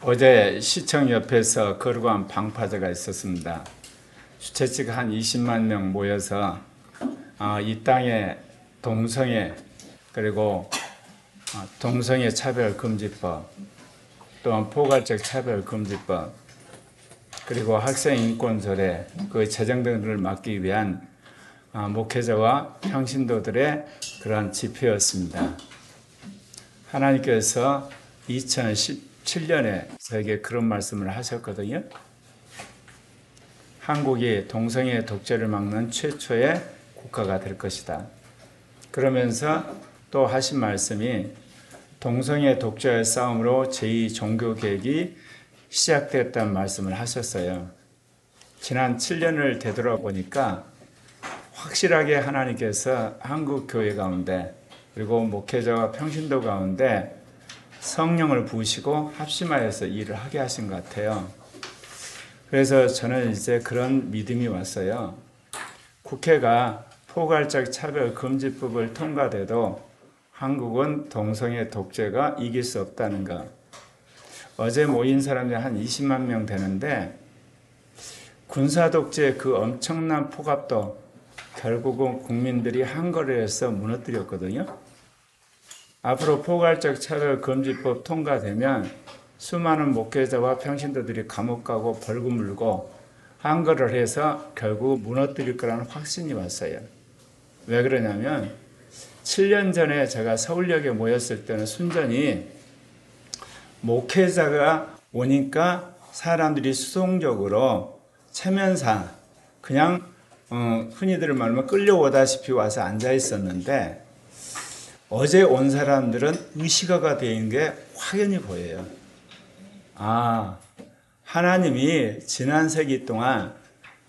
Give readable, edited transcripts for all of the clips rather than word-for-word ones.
어제 시청 옆에서 거룩한 방파제가 있었습니다. 주최측 한 20만 명 모여서 이 땅의 동성애 그리고 동성애 차별금지법, 또한 포괄적 차별금지법, 그리고 학생인권조례 그 제정 등을 막기 위한 목회자와 평신도들의 그러한 집회였습니다. 하나님께서 2017년에 저에게 그런 말씀을 하셨거든요. 한국이 동성애 독재를 막는 최초의 국가가 될 것이다. 그러면서 또 하신 말씀이 동성애 독재의 싸움으로 제2종교개혁이 시작됐다는 말씀을 하셨어요. 지난 7년을 되돌아보니까 확실하게 하나님께서 한국 교회 가운데 그리고 목회자와 평신도 가운데 성령을 부으시고 합심하여서 일을 하게 하신 것 같아요. 그래서 저는 이제 그런 믿음이 왔어요. 국회가 포괄적 차별금지법을 통과돼도 한국은 동성애 독재가 이길 수 없다는 것. 어제 모인 사람이 한 20만 명 되는데 군사독재의 그 엄청난 폭압도 결국은 국민들이 한거리에서 무너뜨렸거든요. 앞으로 포괄적 차별금지법 통과되면 수많은 목회자와 평신도들이 감옥 가고 벌금 물고 한거를 해서 결국 무너뜨릴 거라는 확신이 왔어요. 왜 그러냐면 7년 전에 제가 서울역에 모였을 때는 순전히 목회자가 오니까 사람들이 수동적으로 체면상 그냥 흔히들 말하면 끌려오다시피 와서 앉아 있었는데 어제 온 사람들은 의식화가 되어 있는 게 확연히 보여요. 하나님이 지난 세기 동안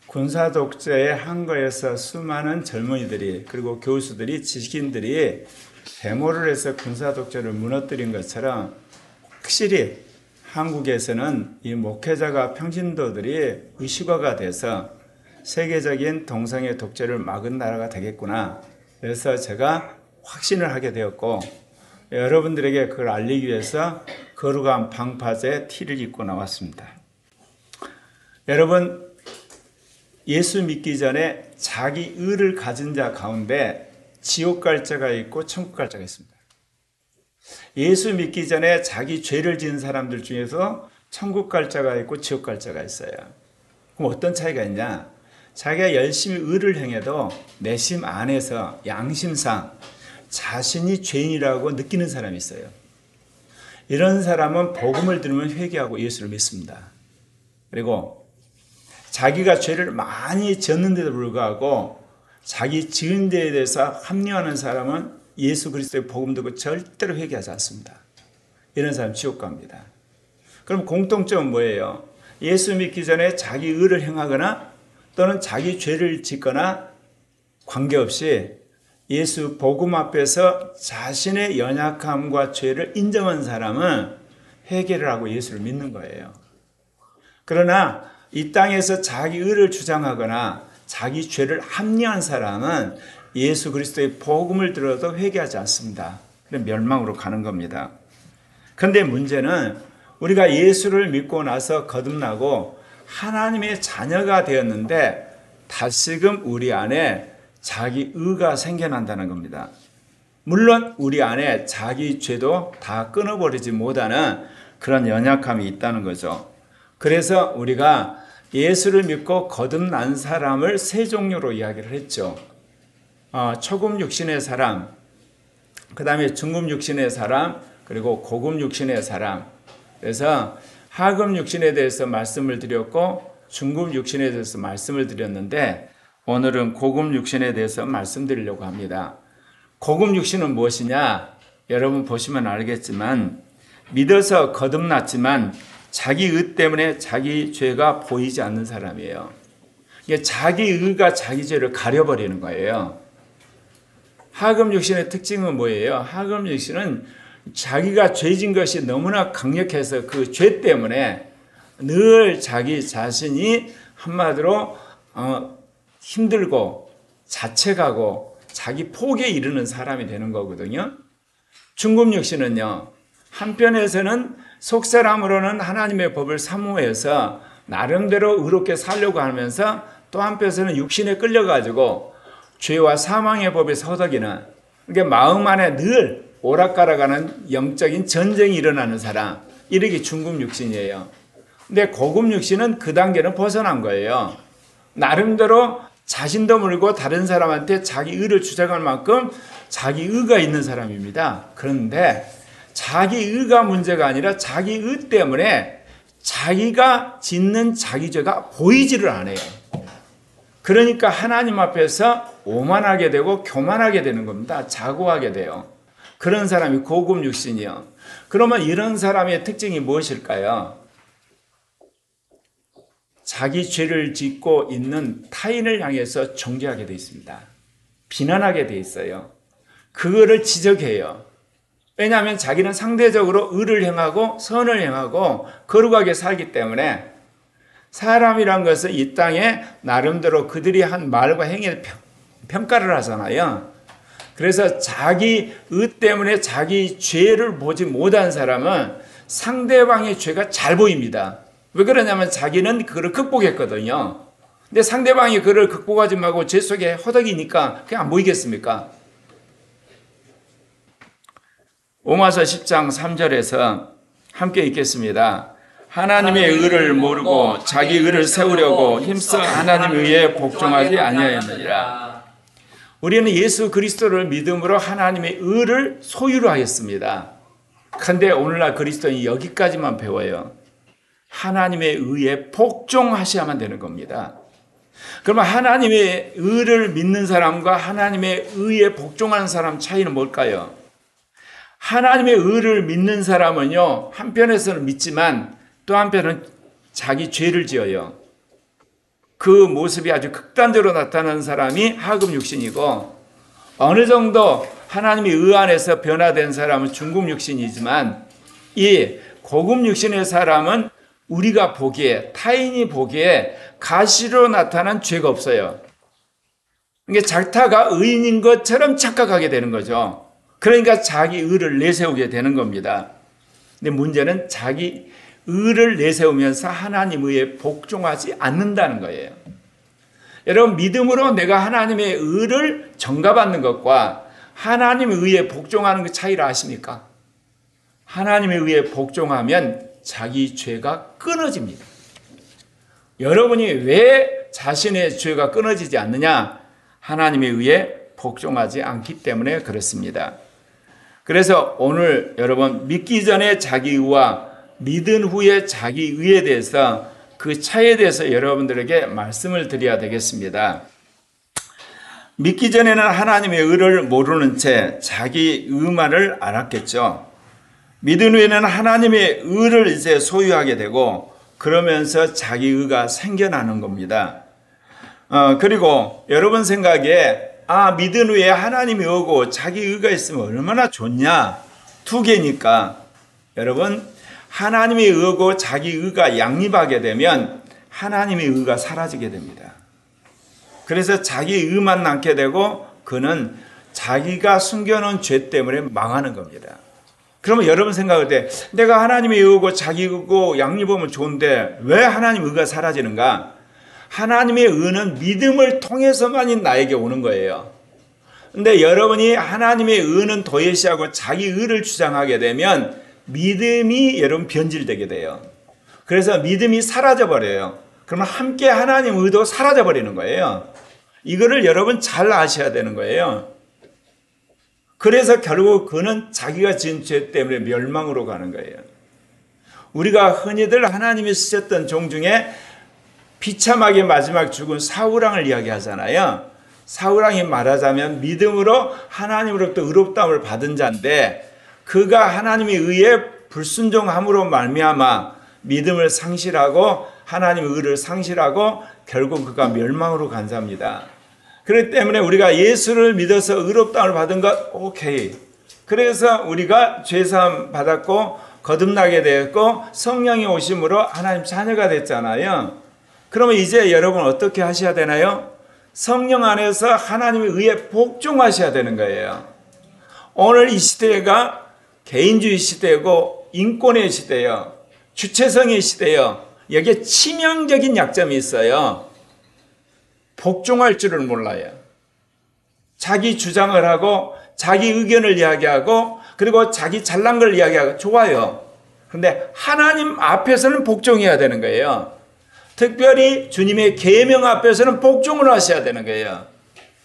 군사독재의 한거에서 수많은 젊은이들이 그리고 교수들이 지식인들이 데모를 해서 군사독재를 무너뜨린 것처럼 확실히 한국에서는 이 목회자가 평신도들이 의식화가 돼서 세계적인 동성애 독재를 막은 나라가 되겠구나. 그래서 제가 확신을 하게 되었고 여러분들에게 그걸 알리기 위해서 거룩한 방파제 티를 입고 나왔습니다. 여러분, 예수 믿기 전에 자기 의를 가진 자 가운데 지옥 갈 자가 있고 천국 갈 자가 있습니다. 예수 믿기 전에 자기 죄를 지은 사람들 중에서 천국 갈 자가 있고 지옥 갈 자가 있어요. 그럼 어떤 차이가 있냐? 자기가 열심히 의를 행해도 내심 안에서 양심상 자신이 죄인이라고 느끼는 사람이 있어요. 이런 사람은 복음을 들으면 회개하고 예수를 믿습니다. 그리고 자기가 죄를 많이 지었는데도 불구하고 자기 지은 죄에 대해서 합리화하는 사람은 예수 그리스도의 복음 듣고 절대로 회개하지 않습니다. 이런 사람 지옥 갑니다. 그럼 공통점은 뭐예요? 예수 믿기 전에 자기 의를 행하거나 또는 자기 죄를 짓거나 관계없이 예수 복음 앞에서 자신의 연약함과 죄를 인정한 사람은 회개를 하고 예수를 믿는 거예요. 그러나 이 땅에서 자기 의를 주장하거나 자기 죄를 합리화한 사람은 예수 그리스도의 복음을 들어도 회개하지 않습니다. 그럼 멸망으로 가는 겁니다. 그런데 문제는 우리가 예수를 믿고 나서 거듭나고 하나님의 자녀가 되었는데 다시금 우리 안에 자기 의가 생겨난다는 겁니다. 물론 우리 안에 자기 죄도 다 끊어버리지 못하는 그런 연약함이 있다는 거죠. 그래서 우리가 예수를 믿고 거듭난 사람을 세 종류로 이야기를 했죠. 초급 육신의 사람, 그 다음에 중급 육신의 사람, 그리고 고급 육신의 사람. 그래서 하급 육신에 대해서 말씀을 드렸고 중급 육신에 대해서 말씀을 드렸는데 오늘은 고급 육신에 대해서 말씀드리려고 합니다. 고급 육신은 무엇이냐? 여러분 보시면 알겠지만 믿어서 거듭났지만 자기 의 때문에 자기 죄가 보이지 않는 사람이에요. 자기 의가 자기 죄를 가려버리는 거예요. 하급 육신의 특징은 뭐예요? 하급 육신은 자기가 죄진 것이 너무나 강력해서 그 죄 때문에 늘 자기 자신이 한마디로 힘들고 자책하고 자기 포기에 이르는 사람이 되는 거거든요. 중급 육신은요, 한편에서는 속사람으로는 하나님의 법을 사모해서 나름대로 의롭게 살려고 하면서 또 한편에서는 육신에 끌려가지고 죄와 사망의 법에 서덕이는, 그러니까 마음 안에 늘 오락가락하는 영적인 전쟁이 일어나는 사람, 이렇게 중급 육신이에요. 근데 고급 육신은 그 단계는 벗어난 거예요. 나름대로 자신도 모르고 다른 사람한테 자기 의를 주장할 만큼 자기 의가 있는 사람입니다. 그런데 자기 의가 문제가 아니라 자기 의 때문에 자기가 짓는 자기 죄가 보이지를 않아요. 그러니까 하나님 앞에서 오만하게 되고 교만하게 되는 겁니다. 자고하게 돼요. 그런 사람이 고급 육신이요. 그러면 이런 사람의 특징이 무엇일까요? 자기 죄를 짓고 있는 타인을 향해서 정죄하게 되어 있습니다. 비난하게 되어 있어요. 그거를 지적해요. 왜냐하면 자기는 상대적으로 의를 행하고 선을 행하고 거룩하게 살기 때문에 사람이란 것은 이 땅에 나름대로 그들이 한 말과 행위에 평가를 하잖아요. 그래서 자기 의 때문에 자기 죄를 보지 못한 사람은 상대방의 죄가 잘 보입니다. 왜 그러냐면 자기는 그걸 극복했거든요. 근데 상대방이 그걸 극복하지 말고 죄 속에 허덕이니까 그냥 안 보이겠습니까? 로마서 10장 3절에서 함께 읽겠습니다. 하나님의 의를 모르고 자기 의를 세우려고 힘써 하나님의 의에 복종하지 아니하였느니라. 우리는 예수 그리스도를 믿음으로 하나님의 의를 소유로 하였습니다. 그런데 오늘날 그리스도인이 여기까지만 배워요. 하나님의 의에 복종하셔야만 되는 겁니다. 그러면 하나님의 의를 믿는 사람과 하나님의 의에 복종하는 사람 차이는 뭘까요? 하나님의 의를 믿는 사람은요, 한편에서는 믿지만 또 한편은 자기 죄를 지어요. 그 모습이 아주 극단적으로 나타나는 사람이 하급 육신이고, 어느 정도 하나님의 의 안에서 변화된 사람은 중급 육신이지만, 이 고급 육신의 사람은 우리가 보기에, 타인이 보기에 가시로 나타난 죄가 없어요. 그러니까 자타가 의인인 것처럼 착각하게 되는 거죠. 그러니까 자기 의를 내세우게 되는 겁니다. 근데 문제는 자기 의를 내세우면서 하나님 의에 복종하지 않는다는 거예요. 여러분, 믿음으로 내가 하나님의 의를 전가받는 것과 하나님의 의에 복종하는 그 차이를 아십니까? 하나님의 의에 복종하면 자기 죄가 끊어집니다. 여러분이 왜 자신의 죄가 끊어지지 않느냐? 하나님의 의에 복종하지 않기 때문에 그렇습니다. 그래서 오늘 여러분, 믿기 전에 자기 의와 믿은 후에 자기 의에 대해서 그 차이에 대해서 여러분들에게 말씀을 드려야 되겠습니다. 믿기 전에는 하나님의 의를 모르는 채 자기 의만을 알았겠죠. 믿은 후에는 하나님의 의를 이제 소유하게 되고 그러면서 자기 의가 생겨나는 겁니다. 그리고 여러분 생각에 믿은 후에 하나님의 의고 자기 의가 있으면 얼마나 좋냐? 두 개니까 여러분, 하나님의 의고 자기 의가 양립하게 되면 하나님의 의가 사라지게 됩니다. 그래서 자기 의만 남게 되고 그는 자기가 숨겨놓은 죄 때문에 망하는 겁니다. 그러면 여러분 생각할 때 내가 하나님의 의고 자기 의고 양립하면 좋은데 왜 하나님의 의가 사라지는가? 하나님의 의는 믿음을 통해서만이 나에게 오는 거예요. 근데 여러분이 하나님의 의는 도외시하고 자기 의를 주장하게 되면 믿음이 여러분 변질되게 돼요. 그래서 믿음이 사라져 버려요. 그러면 함께 하나님 의도 사라져 버리는 거예요. 이거를 여러분 잘 아셔야 되는 거예요. 그래서 결국 그는 자기가 지은 죄 때문에 멸망으로 가는 거예요. 우리가 흔히들 하나님이 쓰셨던 종 중에 비참하게 마지막 죽은 사울왕을 이야기하잖아요. 사울왕이 말하자면 믿음으로 하나님으로부터 의롭다함을 받은 자인데 그가 하나님의 의에 불순종함으로 말미암아 믿음을 상실하고 하나님의 의를 상실하고 결국 그가 멸망으로 간 자입니다. 그렇기 때문에 우리가 예수를 믿어서 의롭다함을 받은 것 오케이. 그래서 우리가 죄사함 받았고 거듭나게 되었고 성령이 오심으로 하나님 자녀가 됐잖아요. 그러면 이제 여러분 어떻게 하셔야 되나요? 성령 안에서 하나님의 의에 복종하셔야 되는 거예요. 오늘 이 시대가 개인주의 시대고 인권의 시대요. 주체성의 시대요. 여기에 치명적인 약점이 있어요. 복종할 줄을 몰라요. 자기 주장을 하고 자기 의견을 이야기하고 그리고 자기 잘난 걸 이야기하고 좋아요. 그런데 하나님 앞에서는 복종해야 되는 거예요. 특별히 주님의 계명 앞에서는 복종을 하셔야 되는 거예요.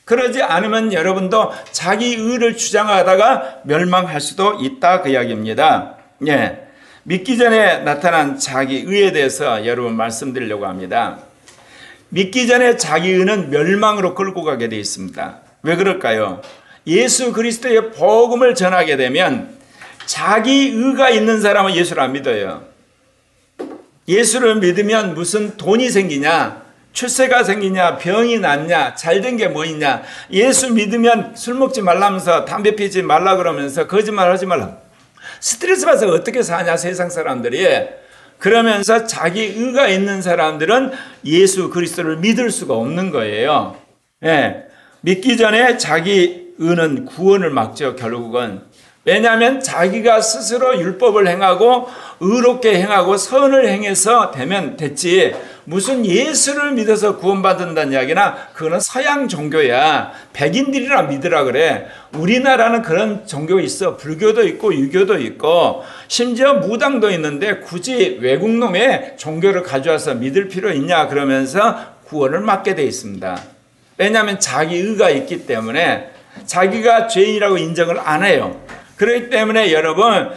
그러지 않으면 여러분도 자기 의를 주장하다가 멸망할 수도 있다 그 이야기입니다. 예, 믿기 전에 나타난 자기 의에 대해서 여러분 말씀드리려고 합니다. 믿기 전에 자기 의는 멸망으로 끌고 가게 되어 있습니다. 왜 그럴까요? 예수 그리스도의 복음을 전하게 되면 자기 의가 있는 사람은 예수를 안 믿어요. 예수를 믿으면 무슨 돈이 생기냐, 출세가 생기냐, 병이 낫냐, 잘된 게 뭐 있냐, 예수 믿으면 술 먹지 말라면서 담배 피지 말라 그러면서 거짓말 하지 말라, 스트레스 받아서 어떻게 사냐 세상 사람들이, 그러면서 자기 의가 있는 사람들은 예수 그리스도를 믿을 수가 없는 거예요. 예, 믿기 전에 자기 의는 구원을 막죠. 결국은. 왜냐하면 자기가 스스로 율법을 행하고 의롭게 행하고 선을 행해서 되면 됐지, 무슨 예수를 믿어서 구원받는다는 이야기나 그거는 서양 종교야. 백인들이라 믿으라 그래. 우리나라는 그런 종교 있어. 불교도 있고 유교도 있고 심지어 무당도 있는데 굳이 외국 놈의 종교를 가져와서 믿을 필요 있냐 그러면서 구원을 막게 돼 있습니다. 왜냐하면 자기 의가 있기 때문에 자기가 죄인이라고 인정을 안 해요. 그렇기 때문에 여러분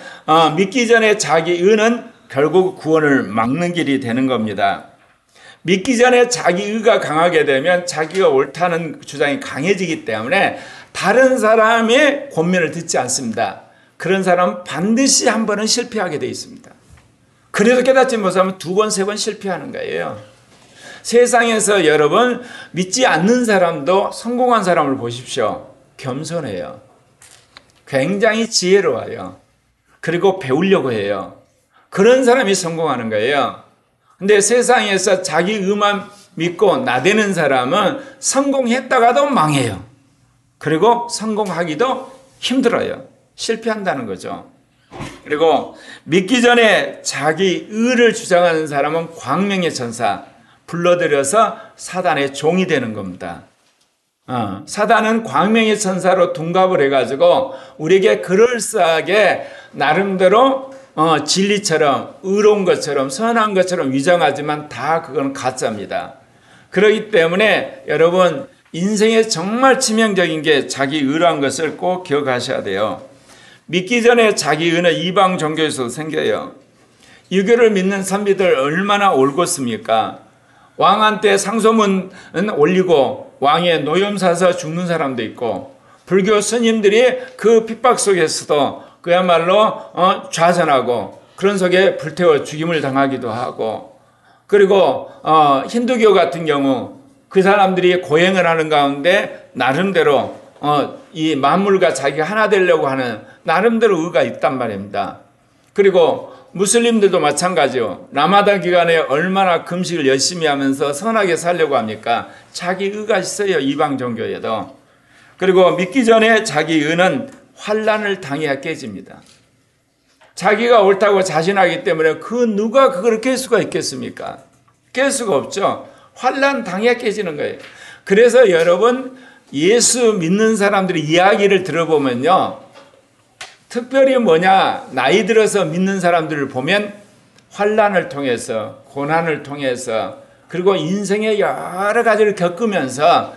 믿기 전에 자기 의는 결국 구원을 막는 길이 되는 겁니다. 믿기 전에 자기 의가 강하게 되면 자기가 옳다는 주장이 강해지기 때문에 다른 사람의 권면을 듣지 않습니다. 그런 사람은 반드시 한 번은 실패하게 되어 있습니다. 그래도 깨닫지 못하면 두 번, 세 번 실패하는 거예요. 세상에서 여러분 믿지 않는 사람도 성공한 사람을 보십시오. 겸손해요. 굉장히 지혜로워요. 그리고 배우려고 해요. 그런 사람이 성공하는 거예요. 근데 세상에서 자기 의만 믿고 나대는 사람은 성공했다가도 망해요. 그리고 성공하기도 힘들어요. 실패한다는 거죠. 그리고 믿기 전에 자기 의를 주장하는 사람은 광명의 천사, 불러들여서 사단의 종이 되는 겁니다. 사단은 광명의 천사로 둔갑을 해가지고 우리에게 그럴싸하게 나름대로 진리처럼 의로운 것처럼 선한 것처럼 위장하지만 다 그건 가짜입니다. 그렇기 때문에 여러분 인생에 정말 치명적인 게 자기 의라는 것을 꼭 기억하셔야 돼요. 믿기 전에 자기 의는 이방 종교에서 생겨요. 유교를 믿는 선비들 얼마나 올곧습니까? 왕한테 상소문은 올리고 왕의 노염 사서 죽는 사람도 있고, 불교 스님들이 그 핍박 속에서도 그야말로 좌선하고 그런 속에 불태워 죽임을 당하기도 하고, 그리고 힌두교 같은 경우 그 사람들이 고행을 하는 가운데 나름대로 이 만물과 자기가 하나 되려고 하는 나름대로 의가 있단 말입니다. 그리고 무슬림들도 마찬가지요. 라마단 기간에 얼마나 금식을 열심히 하면서 선하게 살려고 합니까? 자기 의가 있어요. 이방 종교에도. 그리고 믿기 전에 자기 의는 환난을 당해야 깨집니다. 자기가 옳다고 자신하기 때문에 그 누가 그걸 깰 수가 있겠습니까? 깰 수가 없죠. 환난 당해야 깨지는 거예요. 그래서 여러분 예수 믿는 사람들의 이야기를 들어보면요, 특별히 뭐냐, 나이 들어서 믿는 사람들을 보면 환난을 통해서, 고난을 통해서, 그리고 인생의 여러 가지를 겪으면서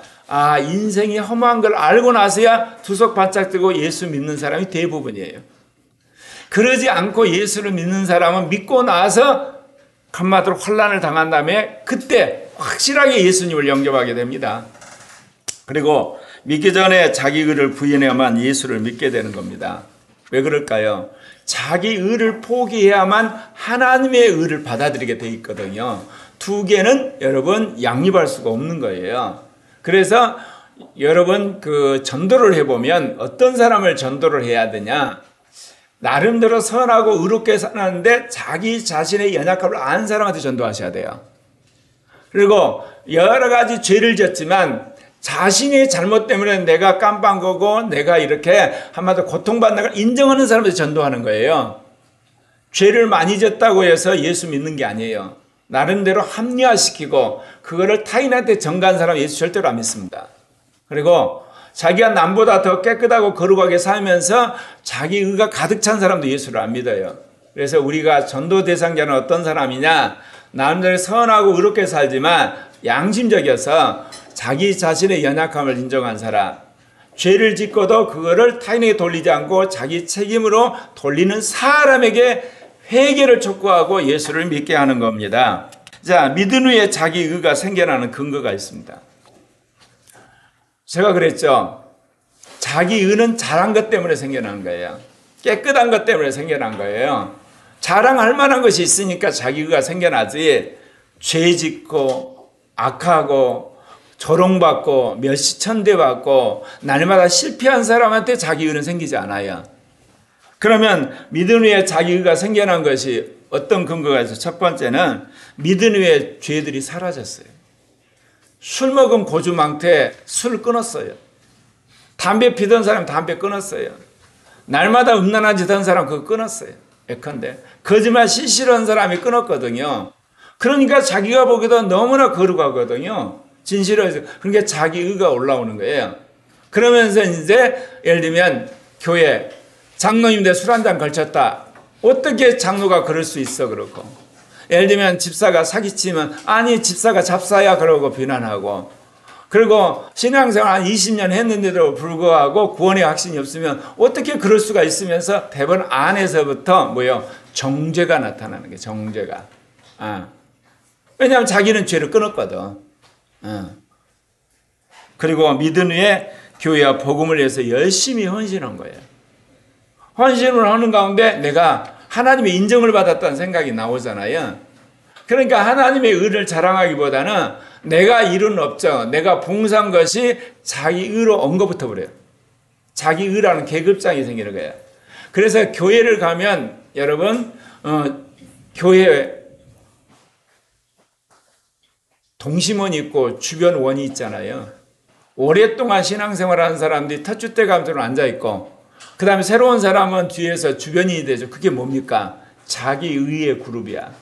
인생이 허무한 걸 알고 나서야 두석 바짝 뜨고 예수 믿는 사람이 대부분이에요. 그러지 않고 예수를 믿는 사람은 믿고 나서 한마디로 환난을 당한 다음에 그때 확실하게 예수님을 영접하게 됩니다. 그리고 믿기 전에 자기 의를 부인해야만 예수를 믿게 되는 겁니다. 왜 그럴까요? 자기 의를 포기해야만 하나님의 의를 받아들이게 돼 있거든요. 두 개는 여러분 양립할 수가 없는 거예요. 그래서 여러분 그 전도를 해보면 어떤 사람을 전도를 해야 되냐? 나름대로 선하고 의롭게 사는데 자기 자신의 연약함을 아는 사람한테 전도하셔야 돼요. 그리고 여러 가지 죄를 졌지만 자신의 잘못 때문에 내가 깜빡 거고 내가 이렇게 한마디로 고통받는 걸 인정하는 사람들 전도하는 거예요. 죄를 많이 졌다고 해서 예수 믿는 게 아니에요. 나름대로 합리화시키고 그거를 타인한테 전가한 사람 예수 절대로 안 믿습니다. 그리고 자기가 남보다 더 깨끗하고 거룩하게 살면서 자기 의가 가득 찬 사람도 예수를 안 믿어요. 그래서 우리가 전도 대상자는 어떤 사람이냐? 남들이 선하고 의롭게 살지만 양심적이어서 자기 자신의 연약함을 인정한 사람, 죄를 짓고도 그거를 타인에게 돌리지 않고 자기 책임으로 돌리는 사람에게 회개를 촉구하고 예수를 믿게 하는 겁니다. 자, 믿은 후에 자기 의가 생겨나는 근거가 있습니다. 제가 그랬죠. 자기 의는 잘한 것 때문에 생겨난 거예요. 깨끗한 것 때문에 생겨난 거예요. 자랑할 만한 것이 있으니까 자기 의가 생겨나지, 죄 짓고 악하고 조롱받고 멸시천대받고 날마다 실패한 사람한테 자기 의는 생기지 않아요. 그러면 믿은 후에 자기 의가 생겨난 것이 어떤 근거가 있어요? 첫 번째는 믿은 후에 죄들이 사라졌어요. 술 먹은 고주망태 술 끊었어요. 담배 피던 사람 담배 끊었어요. 날마다 음란한 짓 한 사람 그거 끊었어요. 예컨대 거짓말 시시한 사람이 끊었거든요. 그러니까 자기가 보기도 너무나 거룩하거든요. 진실해서. 그러니까 자기 의가 올라오는 거예요. 그러면서 이제 예를 들면 교회 장로님들 술 한잔 걸쳤다. 어떻게 장로가 그럴 수 있어? 그러고 예를 들면 집사가 사기치면 아니 집사가 잡사야 그러고 비난하고, 그리고 신앙생활 한 20년 했는데도 불구하고 구원의 확신이 없으면 어떻게 그럴 수가 있으면서 대부분 안에서부터 뭐요? 정죄가 나타나는 거예요. 정죄가. 왜냐하면 자기는 죄를 끊었거든. 그리고 믿은 후에 교회와 복음을 위해서 열심히 헌신한 거예요. 헌신을 하는 가운데 내가 하나님의 인정을 받았다는 생각이 나오잖아요. 그러니까 하나님의 의를 자랑하기보다는 내가 이룬 업적, 내가 봉사한 것이 자기 의로 언급부터 버려요. 자기 의라는 계급장이 생기는 거예요. 그래서 교회를 가면 여러분 교회 동심원이 있고 주변 원이 있잖아요. 오랫동안 신앙생활하는 사람들이 터줏대 감투로 앉아있고, 그 다음에 새로운 사람은 뒤에서 주변인이 되죠. 그게 뭡니까? 자기 의의 그룹이야.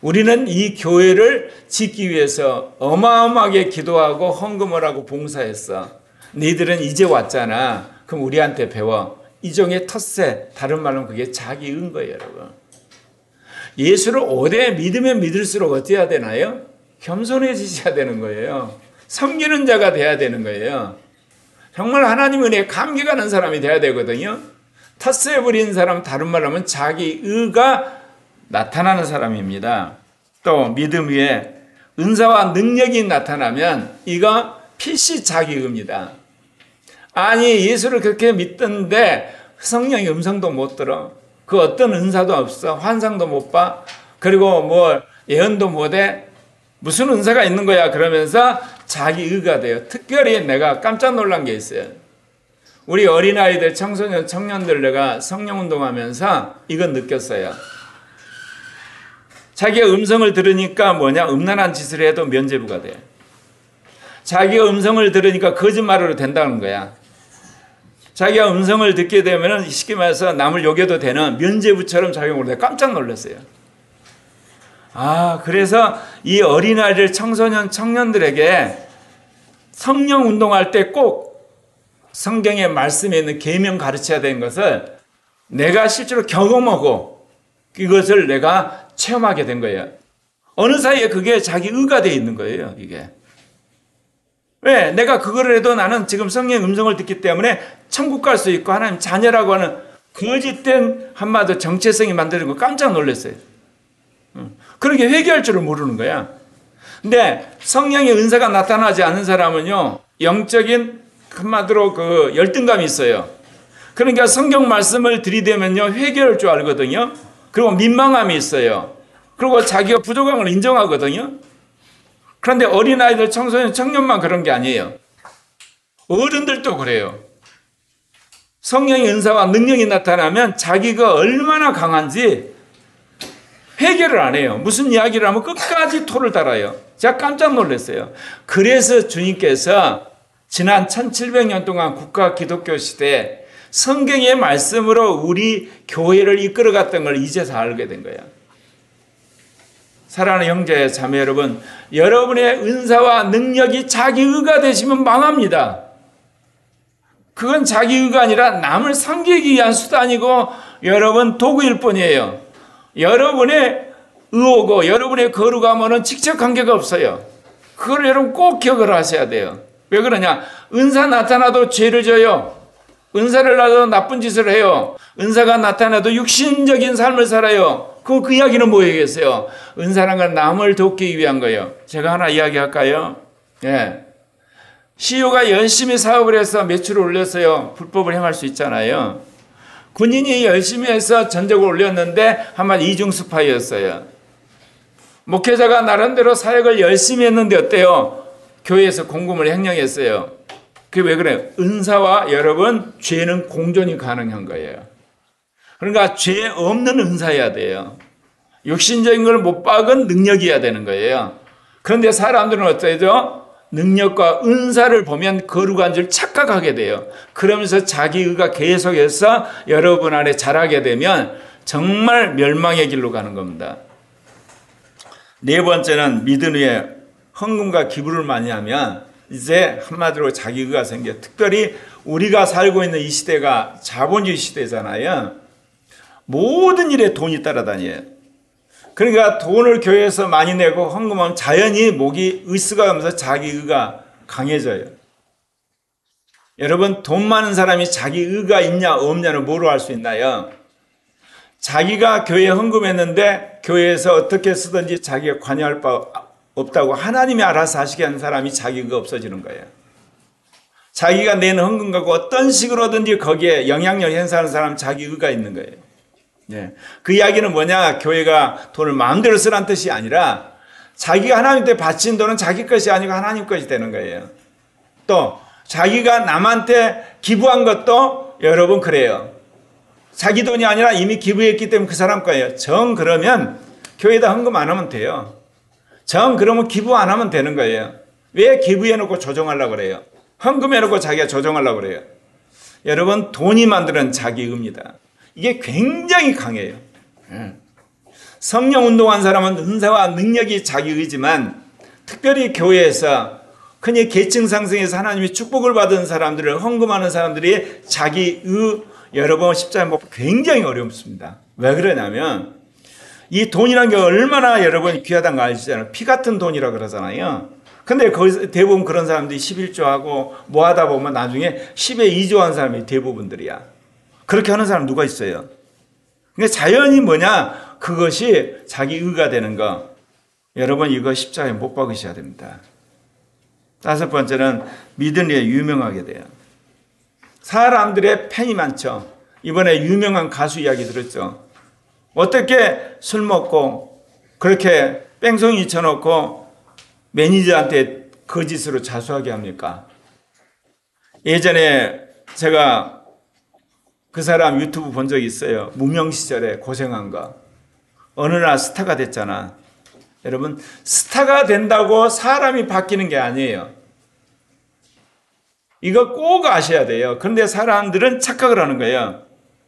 우리는 이 교회를 짓기 위해서 어마어마하게 기도하고 헌금을 하고 봉사했어. 너희들은 이제 왔잖아. 그럼 우리한테 배워. 이종의 텃세, 다른 말로 그게 자기 의인 거예요, 여러분. 예수를 오래 믿으면 믿을수록 어떻게 해야 되나요? 겸손해지셔야 되는 거예요. 섬기는 자가 돼야 되는 거예요. 정말 하나님 은혜에 감격하는 사람이 돼야 되거든요. 텃세 부린 사람, 다른 말로 하면 자기 의가 나타나는 사람입니다. 또 믿음 위에 은사와 능력이 나타나면 이거 필시 자기 의입니다. 아니 예수를 그렇게 믿던데 성령의 음성도 못 들어. 그 어떤 은사도 없어. 환상도 못 봐. 그리고 뭐 예언도 못해. 무슨 은사가 있는 거야 그러면서 자기 의가 돼요. 특별히 내가 깜짝 놀란 게 있어요. 우리 어린아이들, 청소년, 청년들 내가 성령운동하면서 이건 느꼈어요. 자기가 음성을 들으니까 뭐냐? 음란한 짓을 해도 면죄부가 돼. 자기가 음성을 들으니까 거짓말으로 된다는 거야. 자기가 음성을 듣게 되면 쉽게 말해서 남을 욕해도 되는 면죄부처럼 작용을 해. 깜짝 놀랐어요. 그래서 이 어린아이들, 청소년, 청년들에게 성령 운동할 때 꼭 성경의 말씀에 있는 계명 가르쳐야 되는 것을 내가 실제로 경험하고 이것을 내가 체험하게 된 거예요. 어느 사이에 그게 자기 의가 되어 있는 거예요, 이게. 왜? 내가 그걸 해도 나는 지금 성령의 음성을 듣기 때문에 천국 갈 수 있고 하나님 자녀라고 하는 거짓된 한마디로 정체성이 만드는 거 깜짝 놀랐어요. 그렇게 회개할 줄을 모르는 거야. 근데 성령의 은사가 나타나지 않는 사람은요, 영적인 한마디로 그 열등감이 있어요. 그러니까 성경 말씀을 들이대면요, 회개할 줄 알거든요. 그리고 민망함이 있어요. 그리고 자기가 부족함을 인정하거든요. 그런데 어린아이들, 청소년, 청년만 그런 게 아니에요. 어른들도 그래요. 성령의 은사와 능력이 나타나면 자기가 얼마나 강한지 해결을 안 해요. 무슨 이야기를 하면 끝까지 토를 달아요. 제가 깜짝 놀랐어요. 그래서 주님께서 지난 1700년 동안 국가 기독교 시대에 성경의 말씀으로 우리 교회를 이끌어갔던 걸 이제서 알게 된 거예요. 사랑하는 형제 자매 여러분, 여러분의 은사와 능력이 자기의가 되시면 망합니다. 그건 자기의가 아니라 남을 섬기기 위한 수단이고 여러분 도구일 뿐이에요. 여러분의 의오고 여러분의 거룩함은 직접 관계가 없어요. 그걸 여러분 꼭 기억을 하셔야 돼요. 왜 그러냐? 은사 나타나도 죄를 져요. 은사를 나도 나쁜 짓을 해요. 은사가 나타나도 육신적인 삶을 살아요. 그 이야기는 뭐겠어요? 은사란 건 남을 돕기 위한 거예요. 제가 하나 이야기할까요? 예. CEO가 열심히 사업을 해서 매출을 올렸어요. 불법을 행할 수 있잖아요. 군인이 열심히 해서 전적을 올렸는데 한마디 이중스파이였어요. 목회자가 나름대로 사역을 열심히 했는데 어때요? 교회에서 공금을 횡령했어요. 그게 왜 그래요? 은사와 여러분 죄는 공존이 가능한 거예요. 그러니까 죄 없는 은사여야 돼요. 육신적인 걸 못 박은 능력이어야 되는 거예요. 그런데 사람들은 어때죠? 능력과 은사를 보면 거룩한 줄 착각하게 돼요. 그러면서 자기의가 계속해서 여러분 안에 자라게 되면 정말 멸망의 길로 가는 겁니다. 네 번째는 믿음 위에 헌금과 기부를 많이 하면 이제 한마디로 자기의가 생겨요. 특별히 우리가 살고 있는 이 시대가 자본주의 시대잖아요. 모든 일에 돈이 따라다녀요. 그러니까 돈을 교회에서 많이 내고 헌금하면 자연히 목이 으스가면서 자기의가 강해져요. 여러분, 돈 많은 사람이 자기의가 있냐 없냐를 뭐로 알 수 있나요? 자기가 교회에 헌금했는데 교회에서 어떻게 쓰든지 자기가 관여할 바 없다고 하나님이 알아서 하시게 하는 사람이 자기의가 없어지는 거예요. 자기가 낸 헌금과 어떤 식으로든지 거기에 영향력 행사하는 사람은 자기의가 있는 거예요. 예. 그 이야기는 뭐냐? 교회가 돈을 마음대로 쓰라는 뜻이 아니라 자기가 하나님한테 바친 돈은 자기 것이 아니고 하나님 것이 되는 거예요. 또 자기가 남한테 기부한 것도 여러분 그래요. 자기 돈이 아니라 이미 기부했기 때문에 그 사람 거예요. 정 그러면 교회에다 헌금 안 하면 돼요. 정 그러면 기부 안 하면 되는 거예요. 왜 기부해놓고 조정하려고 그래요? 헌금해놓고 자기가 조정하려고 그래요? 여러분, 돈이 만드는 자기의입니다. 이게 굉장히 강해요. 성령 운동한 사람은 은사와 능력이 자기의지만 특별히 교회에서 흔히 계층 상승해서 하나님의 축복을 받은 사람들을 헌금하는 사람들이 자기의 여러분 십자가에 못 굉장히 어렵습니다. 왜 그러냐면 이 돈이라는 게 얼마나 여러분이 귀하다는 거 아시잖아요. 피 같은 돈이라 그러잖아요. 근데 거기서 대부분 그런 사람들이 11조하고 뭐 하다 보면 나중에 10에 2조 한 사람이 대부분들이야. 그렇게 하는 사람 누가 있어요? 그러니까 자연이 뭐냐? 그것이 자기 의가 되는 거. 여러분 이거 십자가에 못 박으셔야 됩니다. 다섯 번째는 믿음 위에 유명하게 돼요. 사람들의 팬이 많죠. 이번에 유명한 가수 이야기 들었죠. 어떻게 술 먹고 그렇게 뺑송이 쳐놓고 매니저한테 거짓으로 자수하게 합니까? 예전에 제가 그 사람 유튜브 본 적이 있어요. 무명 시절에 고생한 거. 어느 날 스타가 됐잖아. 여러분, 스타가 된다고 사람이 바뀌는 게 아니에요. 이거 꼭 아셔야 돼요. 그런데 사람들은 착각을 하는 거예요.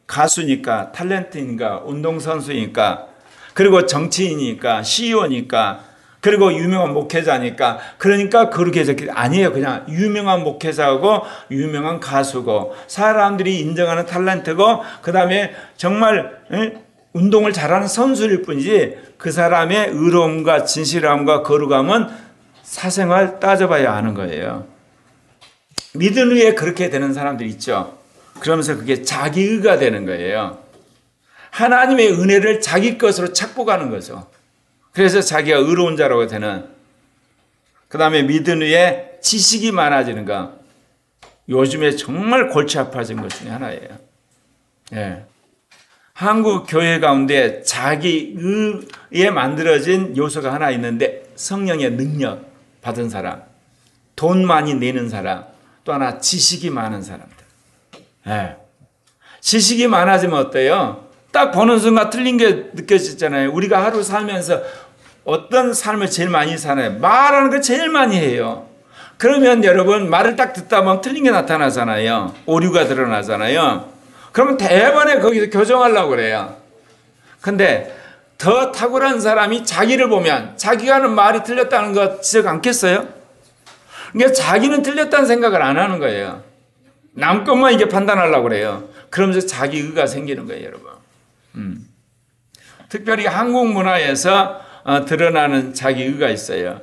가수니까, 탤런트니까, 운동선수니까, 그리고 정치인이니까, CEO니까, 그리고 유명한 목회자니까, 그러니까 그렇게 해석해. 아니에요. 그냥 유명한 목회자고 유명한 가수고 사람들이 인정하는 탤런트고 그 다음에 정말 운동을 잘하는 선수일 뿐이지 그 사람의 의로움과 진실함과 거룩함은 사생활 따져봐야 아는 거예요. 믿음 위에 그렇게 되는 사람들이 있죠. 그러면서 그게 자기의가 되는 거예요. 하나님의 은혜를 자기 것으로 착복하는 거죠. 그래서 자기가 의로운 자라고 되는. 그 다음에 믿음 위에 지식이 많아지는 거. 요즘에 정말 골치 아파진 것 중에 하나예요. 예. 한국 교회 가운데 자기의에 만들어진 요소가 하나 있는데 성령의 능력 받은 사람, 돈 많이 내는 사람, 또 하나 지식이 많은 사람들. 예. 지식이 많아지면 어때요? 딱 보는 순간 틀린 게 느껴지잖아요. 우리가 하루 살면서 어떤 삶을 제일 많이 사나요? 말하는 거 제일 많이 해요. 그러면 여러분 말을 딱 듣다 보면 틀린 게 나타나잖아요. 오류가 드러나잖아요. 그러면 대번에 거기서 교정하려고 그래요. 근데 더 탁월한 사람이 자기를 보면 자기가 하는 말이 틀렸다는 거 지적 않겠어요? 그러니까 자기는 틀렸다는 생각을 안 하는 거예요. 남 것만 이게 판단하려고 그래요. 그러면서 자기 의가 생기는 거예요, 여러분. 특별히 한국 문화에서 드러나는 자기 의가 있어요.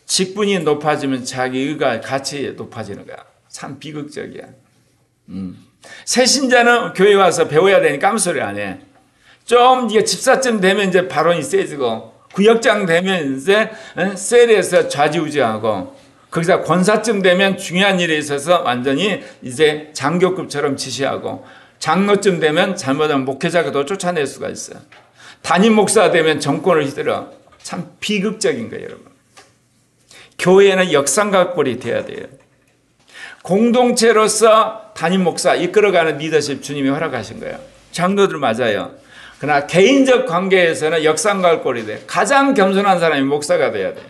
직분이 높아지면 자기 의가 같이 높아지는 거야. 참 비극적이야. 새 신자는 교회 와서 배워야 되니까 아무 소리 안 해. 좀 이게 집사쯤 되면 이제 발언이 세지고, 구역장 되면 이제 셀에서 좌지우지하고, 거기서 권사쯤 되면 중요한 일에 있어서 완전히 이제 장교급처럼 지시하고, 장로쯤 되면 잘못하면 목회자가 더 쫓아낼 수가 있어요. 담임 목사 되면 정권을 휘둘러. 참 비극적인 거예요, 여러분. 교회는 역상각벌이 돼야 돼요. 공동체로서 담임 목사 이끌어가는 리더십 주님이 허락하신 거예요. 장로들 맞아요. 그러나 개인적 관계에서는 역상각벌이 돼. 가장 겸손한 사람이 목사가 돼야 돼.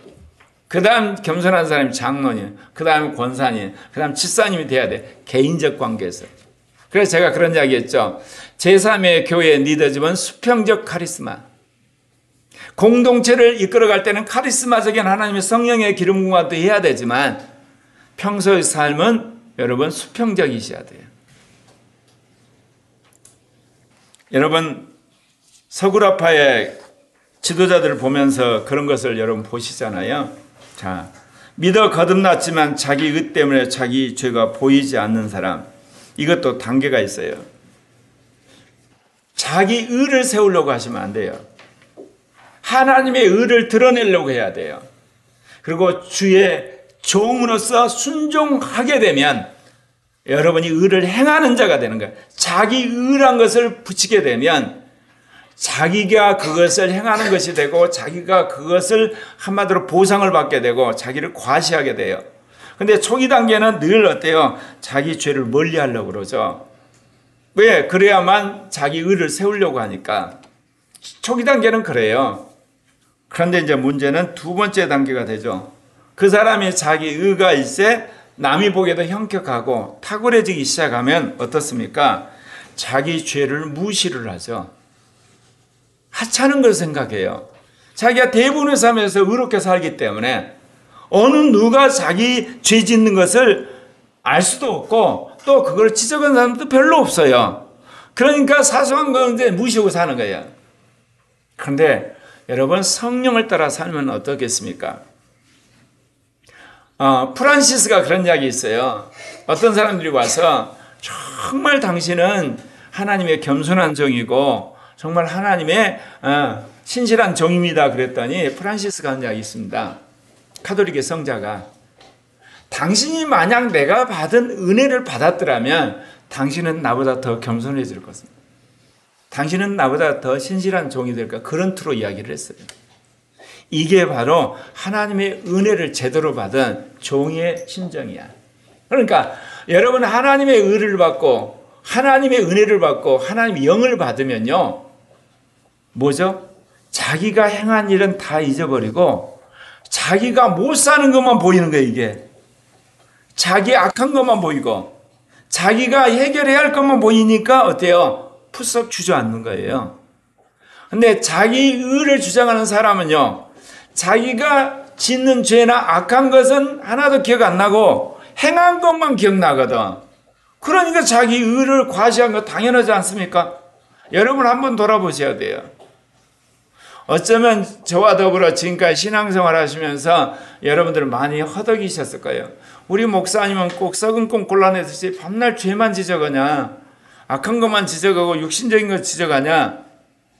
그 다음 겸손한 사람이 장로님, 그 다음에 권사님, 그 다음 집사님이 돼야 돼. 개인적 관계에서. 그래서 제가 그런 이야기 했죠. 제3의 교회의 리더십은 수평적 카리스마. 공동체를 이끌어갈 때는 카리스마적인 하나님의 성령의 기름 부음도 해야 되지만 평소의 삶은 여러분 수평적이셔야 돼요. 여러분 서구라파의 지도자들을 보면서 그런 것을 여러분 보시잖아요. 자, 믿어 거듭났지만 자기 의 때문에 자기 죄가 보이지 않는 사람, 이것도 단계가 있어요. 자기 의를 세우려고 하시면 안 돼요. 하나님의 의를 드러내려고 해야 돼요. 그리고 주의 종으로서 순종하게 되면 여러분이 의를 행하는 자가 되는 거예요. 자기 의란 것을 붙이게 되면 자기가 그것을 행하는 것이 되고 자기가 그것을 한마디로 보상을 받게 되고 자기를 과시하게 돼요. 근데 초기 단계는 늘 어때요? 자기 죄를 멀리 하려고 그러죠. 왜? 그래야만 자기 의를 세우려고 하니까. 초기 단계는 그래요. 그런데 이제 문제는 두 번째 단계가 되죠. 그 사람이 자기 의가 이제 남이 보기에도 형격하고 탁월해지기 시작하면 어떻습니까? 자기 죄를 무시를 하죠. 하찮은 걸 생각해요. 자기가 대부분의 삶에서 의롭게 살기 때문에 어느 누가 자기 죄 짓는 것을 알 수도 없고 또 그걸 지적하는 사람도 별로 없어요. 그러니까 사소한 건 이제 무시하고 사는 거예요. 그런데 여러분 성령을 따라 살면 어떻겠습니까? 프란시스가 그런 이야기 있어요. 어떤 사람들이 와서 정말 당신은 하나님의 겸손한 종이고 정말 하나님의 신실한 종입니다. 그랬더니 프란시스가 한 이야기 있습니다. 카톨릭의 성자가 당신이 만약 내가 받은 은혜를 받았더라면 당신은 나보다 더 겸손해질 것입니다. 당신은 나보다 더 신실한 종이 될까? 그런 투로 이야기를 했어요. 이게 바로 하나님의 은혜를 제대로 받은 종의 심정이야. 그러니까 여러분 하나님의 의를 받고 하나님의 은혜를 받고 하나님의 영을 받으면요. 뭐죠? 자기가 행한 일은 다 잊어버리고 자기가 못 사는 것만 보이는 거예요. 이게. 자기 악한 것만 보이고 자기가 해결해야 할 것만 보이니까 어때요? 푸썩 주저앉는 거예요. 근데 자기 의를 주장하는 사람은요. 자기가 짓는 죄나 악한 것은 하나도 기억 안 나고 행한 것만 기억나거든. 그러니까 자기 의를 과시한 거 당연하지 않습니까? 여러분 한번 돌아보셔야 돼요. 어쩌면 저와 더불어 지금까지 신앙생활 하시면서 여러분들은 많이 허덕이셨을 거예요. 우리 목사님은 꼭 썩은 콩 골라내듯이 밤날 죄만 지적하냐, 악한 것만 지적하고 육신적인 것 지적하냐.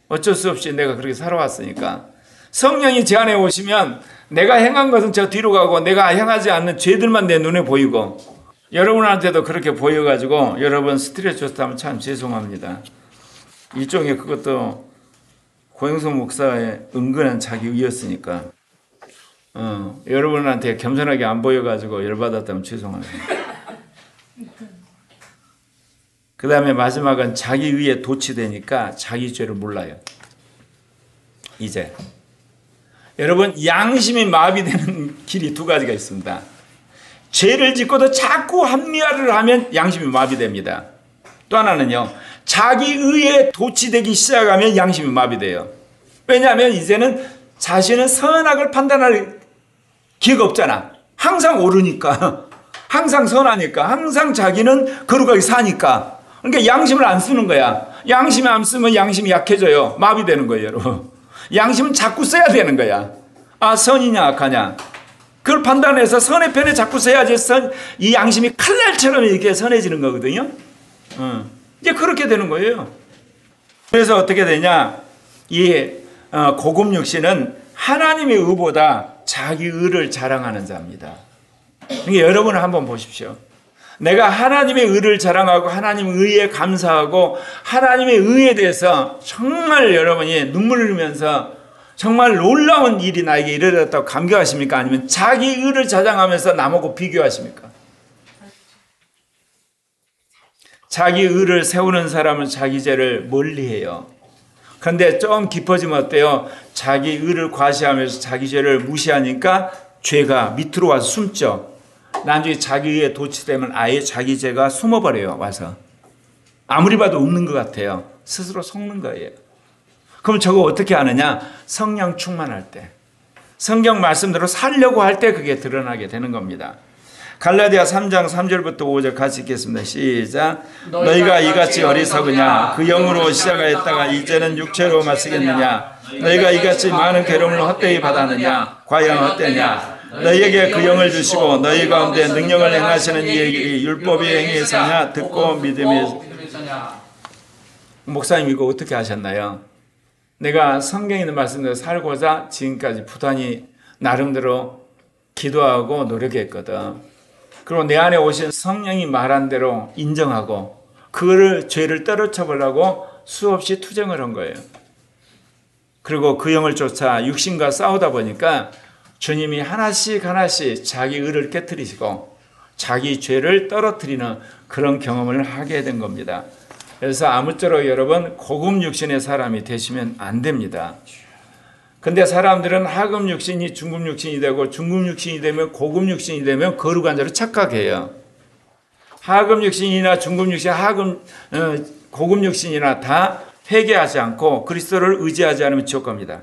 어쩔 수 없이 내가 그렇게 살아왔으니까. 성령이 제 안에 오시면 내가 행한 것은 저 뒤로 가고 내가 행하지 않는 죄들만 내 눈에 보이고 여러분한테도 그렇게 보여가지고 여러분 스트레스 줬다면 참 죄송합니다. 일종의 그것도 고영석 목사의 은근한 자기 의였으니까 여러분한테 겸손하게 안 보여가지고 열받았다면 죄송합니다. 그 다음에 마지막은 자기 의에 도취되니까 자기 죄를 몰라요. 이제 여러분, 양심이 마비되는 길이 두 가지가 있습니다. 죄를 짓고도 자꾸 합리화를 하면 양심이 마비됩니다. 또 하나는요, 자기 의에 도취되기 시작하면 양심이 마비돼요. 왜냐하면 이제는 자신은 선악을 판단할 기회가 없잖아. 항상 옳으니까, 항상 선하니까, 항상 자기는 거룩하게 사니까. 그러니까 양심을 안 쓰는 거야. 양심이 안 쓰면 양심이 약해져요. 마비되는 거예요, 여러분. 양심은 자꾸 써야 되는 거야. 아, 선이냐 악하냐, 그걸 판단해서 선의 편에 자꾸 써야지 이 양심이 칼날처럼 이렇게 선해지는 거거든요. 이제 그렇게 되는 거예요. 그래서 어떻게 되냐, 이 고급 육신은 하나님의 의보다 자기 의를 자랑하는 자입니다. 그러니까 여러분을 한번 보십시오. 내가 하나님의 의를 자랑하고 하나님의 의에 감사하고 하나님의 의에 대해서 정말 여러분이 눈물을 흘리면서 정말 놀라운 일이 나에게 이르렀다고 감격하십니까? 아니면 자기 의를 자랑하면서 남하고 비교하십니까? 자기 의를 세우는 사람은 자기 죄를 멀리해요. 그런데 좀 깊어지면 어때요? 자기 의를 과시하면서 자기 죄를 무시하니까 죄가 밑으로 와서 숨죠. 나중에 자기 의에 도취되면 아예 자기 죄가 숨어버려요. 와서 아무리 봐도 없는 것 같아요. 스스로 속는 거예요. 그럼 저거 어떻게 하느냐? 성령 충만할 때, 성경 말씀대로 살려고 할 때 그게 드러나게 되는 겁니다. 갈라디아 3장 3절부터 5절 같이 읽겠습니다. 시작. 너희가 이같이 어리석으냐? 그 영으로 시작하였다가 이제는 육체로 마치겠느냐? 너희가 이같이 많은 괴로움을 헛되이 받았느냐? 과연 헛되냐? 너희에게 그 영을 주시고 너희 가운데 능력을 행하시는 이에게 율법이 행위에서냐? 듣고 믿음에서냐? 목사님 이거 어떻게 하셨나요? 내가 성경에 있는 말씀대로 살고자 지금까지 부단히 나름대로 기도하고 노력했거든. 그리고 내 안에 오신 성령이 말한 대로 인정하고 그거를 죄를 떨어쳐 보려고 수없이 투정을 한 거예요. 그리고 그 영을 쫓아 육신과 싸우다 보니까 주님이 하나씩 하나씩 자기 의를 깨트리시고 자기 죄를 떨어뜨리는 그런 경험을 하게 된 겁니다. 그래서 아무쪼록 여러분 고급 육신의 사람이 되시면 안 됩니다. 근데 사람들은 하급 육신이 중급 육신이 되고 중급 육신이 되면 고급 육신이 되면 거룩한 자로 착각해요. 하급 육신이나 중급 육신, 고급 육신이나 다 회개하지 않고 그리스도를 의지하지 않으면 지옥 갑니다.